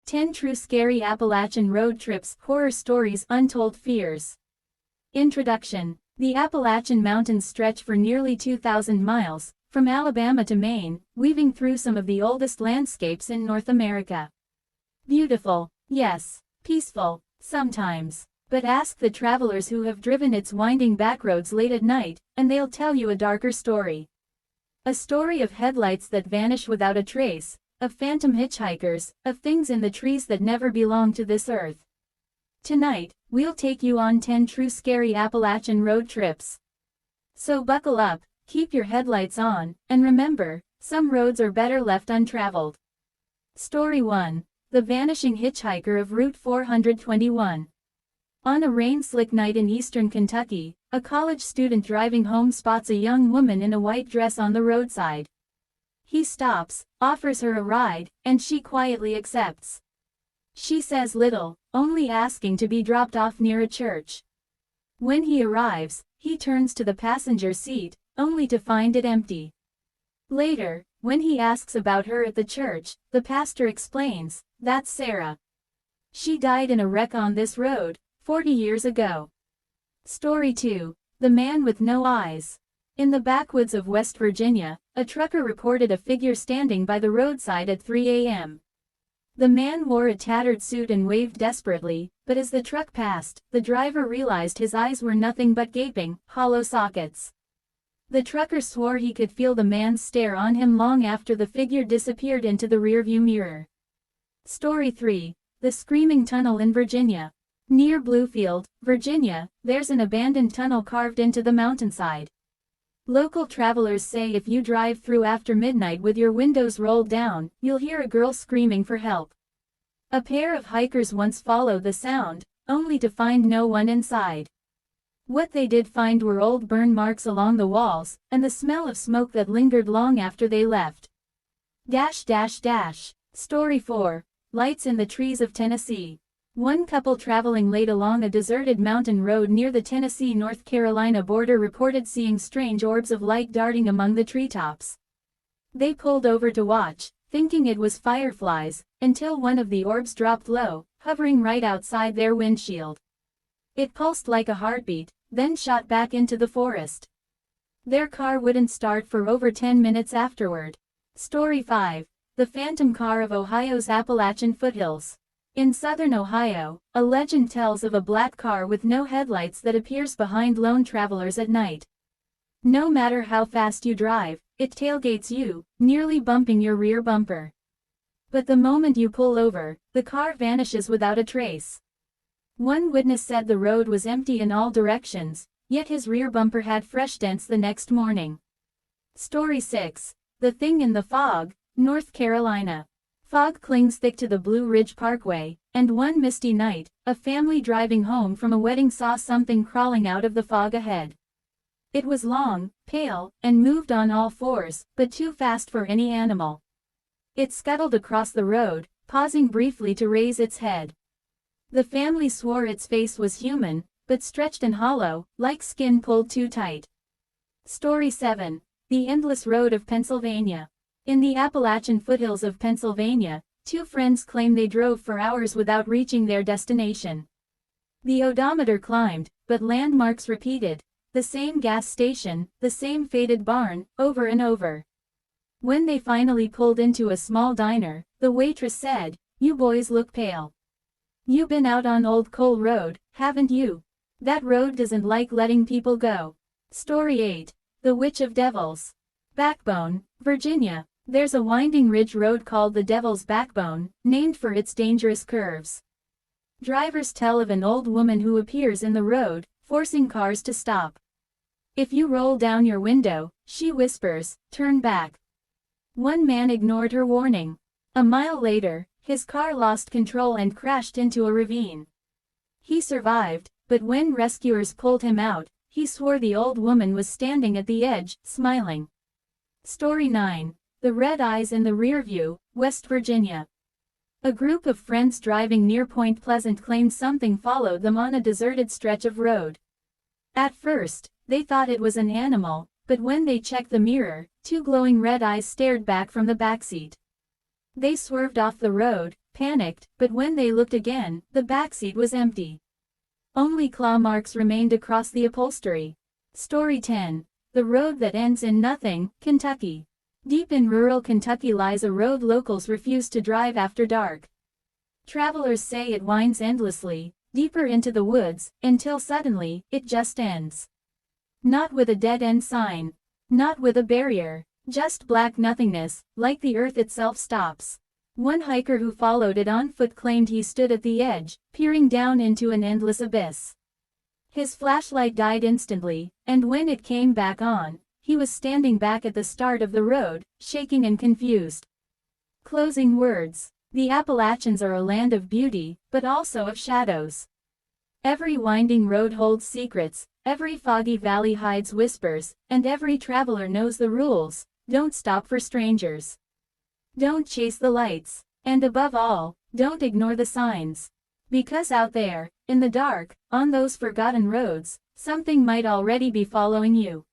10 True Scary Appalachian Road Trips, Horror Stories, Untold Fears. Introduction. The Appalachian Mountains stretch for nearly 2,000 miles, from Alabama to Maine, weaving through some of the oldest landscapes in North America. Beautiful, yes. Peaceful, sometimes. But ask the travelers who have driven its winding backroads late at night, and they'll tell you a darker story. A story of headlights that vanish without a trace, of phantom hitchhikers, of things in the trees that never belong to this earth. Tonight, we'll take you on 10 true scary Appalachian road trips. So buckle up, keep your headlights on, and remember, some roads are better left untraveled. Story 1. The Vanishing Hitchhiker of Route 421. On a rain-slick night in eastern Kentucky, a college student driving home spots a young woman in a white dress on the roadside. He stops, offers her a ride, and she quietly accepts. She says little, only asking to be dropped off near a church. When he arrives, he turns to the passenger seat, only to find it empty. Later, when he asks about her at the church, the pastor explains, "That's Sarah. She died in a wreck on this road, 40 years ago." Story 2. The Man with No Eyes. In the backwoods of West Virginia, a trucker reported a figure standing by the roadside at 3 a.m. The man wore a tattered suit and waved desperately, but as the truck passed, the driver realized his eyes were nothing but gaping, hollow sockets. The trucker swore he could feel the man's stare on him long after the figure disappeared into the rearview mirror. Story 3. The Screaming Tunnel in Virginia. Near Bluefield, Virginia, there's an abandoned tunnel carved into the mountainside. Local travelers say if you drive through after midnight with your windows rolled down, you'll hear a girl screaming for help. A pair of hikers once followed the sound, only to find no one inside. What they did find were old burn marks along the walls, and the smell of smoke that lingered long after they left. Story 4. Lights in the Trees of Tennessee. One couple traveling late along a deserted mountain road near the Tennessee-North Carolina border reported seeing strange orbs of light darting among the treetops. They pulled over to watch, thinking it was fireflies, until one of the orbs dropped low, hovering right outside their windshield. It pulsed like a heartbeat, then shot back into the forest. Their car wouldn't start for over 10 minutes afterward. Story 5. The Phantom Car of Ohio's Appalachian Foothills. In southern Ohio, a legend tells of a black car with no headlights that appears behind lone travelers at night. No matter how fast you drive, it tailgates you, nearly bumping your rear bumper. But the moment you pull over, the car vanishes without a trace. One witness said the road was empty in all directions, yet his rear bumper had fresh dents the next morning. Story 6. The Thing in the Fog, North Carolina. Fog clings thick to the Blue Ridge Parkway, and one misty night, a family driving home from a wedding saw something crawling out of the fog ahead. It was long, pale, and moved on all fours, but too fast for any animal. It scuttled across the road, pausing briefly to raise its head. The family swore its face was human, but stretched and hollow, like skin pulled too tight. Story 7. The Endless Road of Pennsylvania. In the Appalachian foothills of Pennsylvania, two friends claim they drove for hours without reaching their destination. The odometer climbed, but landmarks repeated. The same gas station, the same faded barn, over and over. When they finally pulled into a small diner, the waitress said, "You boys look pale. You been out on Old Coal Road, haven't you? That road doesn't like letting people go." Story 8. The Witch of Devils. Backbone, Virginia. There's a winding ridge road called the Devil's Backbone, named for its dangerous curves. Drivers tell of an old woman who appears in the road, forcing cars to stop. "If you roll down your window," she whispers, "turn back." One man ignored her warning. A mile later, his car lost control and crashed into a ravine. He survived, but when rescuers pulled him out, he swore the old woman was standing at the edge, smiling. Story 9. The Red Eyes in the Rearview, West Virginia. A group of friends driving near Point Pleasant claimed something followed them on a deserted stretch of road. At first, they thought it was an animal, but when they checked the mirror, two glowing red eyes stared back from the backseat. They swerved off the road, panicked, but when they looked again, the backseat was empty. Only claw marks remained across the upholstery. Story 10. The Road That Ends in Nothing, Kentucky. Deep in rural Kentucky lies a road locals refuse to drive after dark. Travelers say it winds endlessly, deeper into the woods, until suddenly, it just ends. Not with a dead-end sign. Not with a barrier. Just black nothingness, like the earth itself stops. One hiker who followed it on foot claimed he stood at the edge, peering down into an endless abyss. His flashlight died instantly, and when it came back on, he was standing back at the start of the road, shaking and confused. Closing words. The Appalachians are a land of beauty, but also of shadows. Every winding road holds secrets, every foggy valley hides whispers, and every traveler knows the rules. Don't stop for strangers. Don't chase the lights. And above all, don't ignore the signs. Because out there, in the dark, on those forgotten roads, something might already be following you.